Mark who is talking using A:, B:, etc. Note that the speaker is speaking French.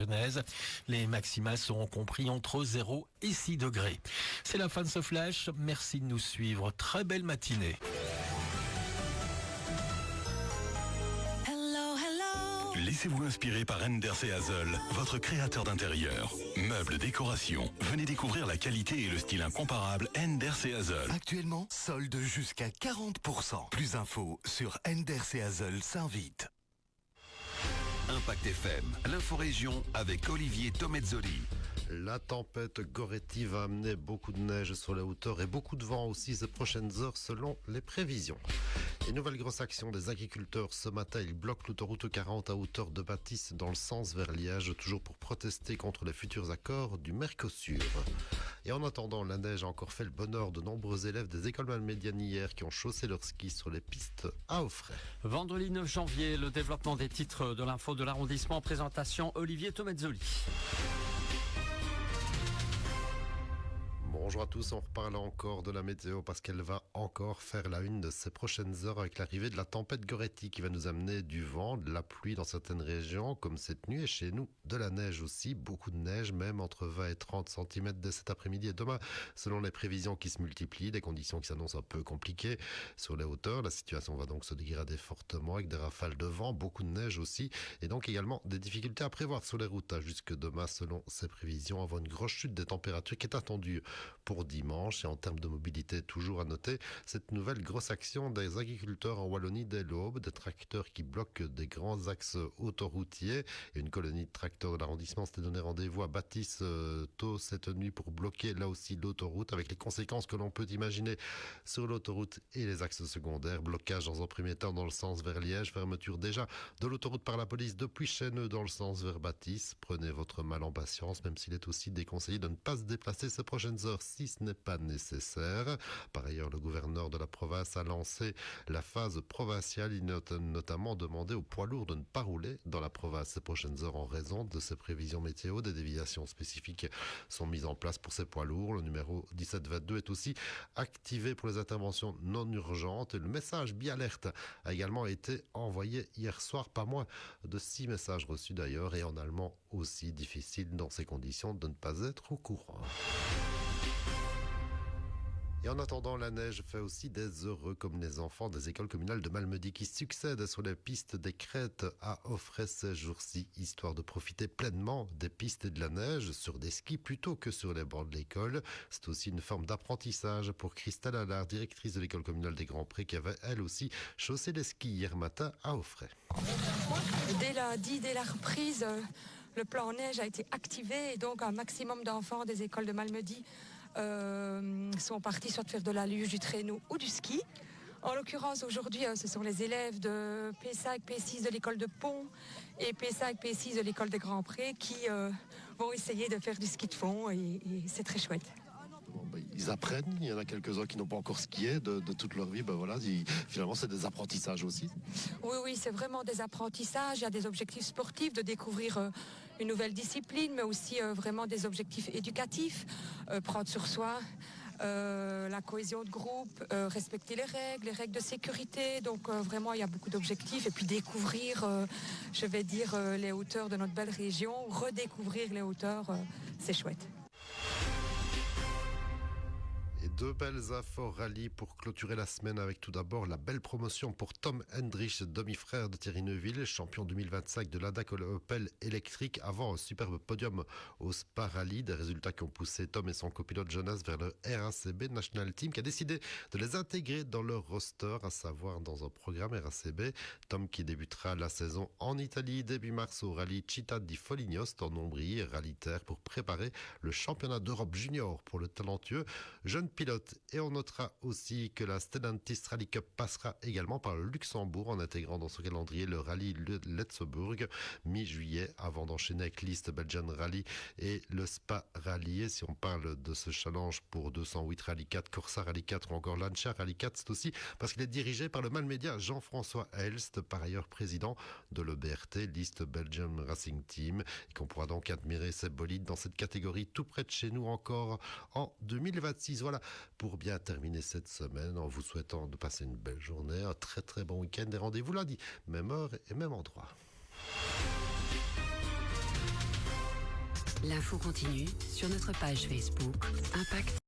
A: Genèse. Les maximales seront compris entre 0 et 6 degrés. C'est la fin de ce flash. Merci de nous suivre. Très belle matinée.
B: Laissez-vous inspirer par Enders et Hazel, votre créateur d'intérieur. Meubles, décoration. Venez découvrir la qualité et le style incomparable Enders et Hazel.
C: Actuellement, solde jusqu'à 40%. Plus d'infos sur Enders et Hazel Saint-Vite.
D: Impact FM, l'inforégion avec Olivier Tomezzoli.
E: La tempête Goretti va amener beaucoup de neige sur les hauteurs et beaucoup de vent aussi ces prochaines heures selon les prévisions. Et nouvelle grosse action des agriculteurs ce matin, ils bloquent l'autoroute 40 à hauteur de Bâtisse dans le sens vers Liège, toujours pour protester contre les futurs accords du Mercosur. Et en attendant, la neige a encore fait le bonheur de nombreux élèves des écoles malmédianes hier qui ont chaussé leurs skis sur les pistes à Offray.
F: Vendredi 9 janvier, le développement des titres de l'info de l'arrondissement, présentation Olivier Tomezzoli.
E: Bonjour à tous, on reparle encore de la météo parce qu'elle va encore faire la une de ces prochaines heures avec l'arrivée de la tempête Goretti qui va nous amener du vent, de la pluie dans certaines régions comme cette nuit et chez nous de la neige aussi, beaucoup de neige, même entre 20 et 30 cm dès cet après-midi et demain selon les prévisions qui se multiplient, des conditions qui s'annoncent un peu compliquées sur les hauteurs. La situation va donc se dégrader fortement avec des rafales de vent, beaucoup de neige aussi et donc également des difficultés à prévoir sur les routes jusque demain selon ces prévisions avant une grosse chute des températures qui est attendue pour dimanche. Et en termes de mobilité, toujours à noter cette nouvelle grosse action des agriculteurs en Wallonie dès l'aube, des tracteurs qui bloquent des grands axes autoroutiers et une colonie de tracteurs de l'arrondissement s'était donné rendez-vous à Bâtisse tôt cette nuit pour bloquer là aussi l'autoroute avec les conséquences que l'on peut imaginer sur l'autoroute et les axes secondaires. Blocage dans un premier temps dans le sens vers Liège, fermeture déjà de l'autoroute par la police depuis Chêneux dans le sens vers Bâtisse. Prenez votre mal en patience, même s'il est aussi déconseillé de ne pas se déplacer ces prochaines heures si ce n'est pas nécessaire. Par ailleurs, le gouverneur de la province a lancé la phase provinciale. Il a notamment demandé aux poids lourds de ne pas rouler dans la province ces prochaines heures en raison de ces prévisions météo. Des déviations spécifiques sont mises en place pour ces poids lourds. Le numéro 1722 est aussi activé pour les interventions non urgentes. Et le message Bialerte a également été envoyé hier soir. Pas moins de 6 messages reçus d'ailleurs et en allemand aussi. Difficile dans ces conditions de ne pas être au courant. Et en attendant, la neige fait aussi des heureux comme les enfants des écoles communales de Malmedy qui succèdent sur les pistes des crêtes à Offray ces jours-ci, histoire de profiter pleinement des pistes et de la neige sur des skis plutôt que sur les bancs de l'école. C'est aussi une forme d'apprentissage pour Christelle Allard, directrice de l'école communale des Grands Prés, qui avait elle aussi chaussé les skis hier matin à Offray.
G: Dès lundi, dès la reprise, le plan neige a été activé et donc un maximum d'enfants des écoles de Malmedy sont partis soit faire de la luge, du traîneau ou du ski. En l'occurrence, aujourd'hui, ce sont les élèves de P5, P6 de l'école de Pont et P5, P6 de l'école des Grands Prés qui vont essayer de faire du ski de fond et c'est très chouette.
E: Ils apprennent, il y en a quelques-uns qui n'ont pas encore skié de toute leur vie, finalement c'est des apprentissages aussi.
G: Oui, c'est vraiment des apprentissages, il y a des objectifs sportifs, de découvrir une nouvelle discipline, mais aussi vraiment des objectifs éducatifs, prendre sur soi, la cohésion de groupe, respecter les règles de sécurité, donc vraiment il y a beaucoup d'objectifs, et puis découvrir, les hauteurs de notre belle région, redécouvrir les hauteurs, c'est chouette.
E: Et 2 belles infos rallye pour clôturer la semaine avec tout d'abord la belle promotion pour Tom Hendrich, demi-frère de Thierry Neuville, champion 2025 de l'ADAC Opel électrique avant un superbe podium au Spa Rally. Des résultats qui ont poussé Tom et son copilote Jonas vers le RACB National Team qui a décidé de les intégrer dans leur roster, à savoir dans un programme RACB. Tom qui débutera la saison en Italie début mars au rallye Città di Foligno en Ombrie, rallye terre pour préparer le championnat d'Europe junior pour le talentueux jeune pilote. Et on notera aussi que la Stellantis Rally Cup passera également par le Luxembourg en intégrant dans son calendrier le rallye Letzeburg mi-juillet avant d'enchaîner avec l'East Belgian Rally et le Spa Rally. Et si on parle de ce challenge pour 208 Rally 4, Corsa Rally 4 ou encore Lancia Rally 4, c'est aussi parce qu'il est dirigé par le malmédia Jean-François Elst, par ailleurs président de l'EBRT, l'East Belgian Racing Team, et qu'on pourra donc admirer ces bolides dans cette catégorie tout près de chez nous encore en 2026. Voilà pour bien terminer cette semaine en vous souhaitant de passer une belle journée, un très très bon week-end et rendez-vous lundi, même heure et même endroit.
H: L'info continue sur notre page Facebook Impact.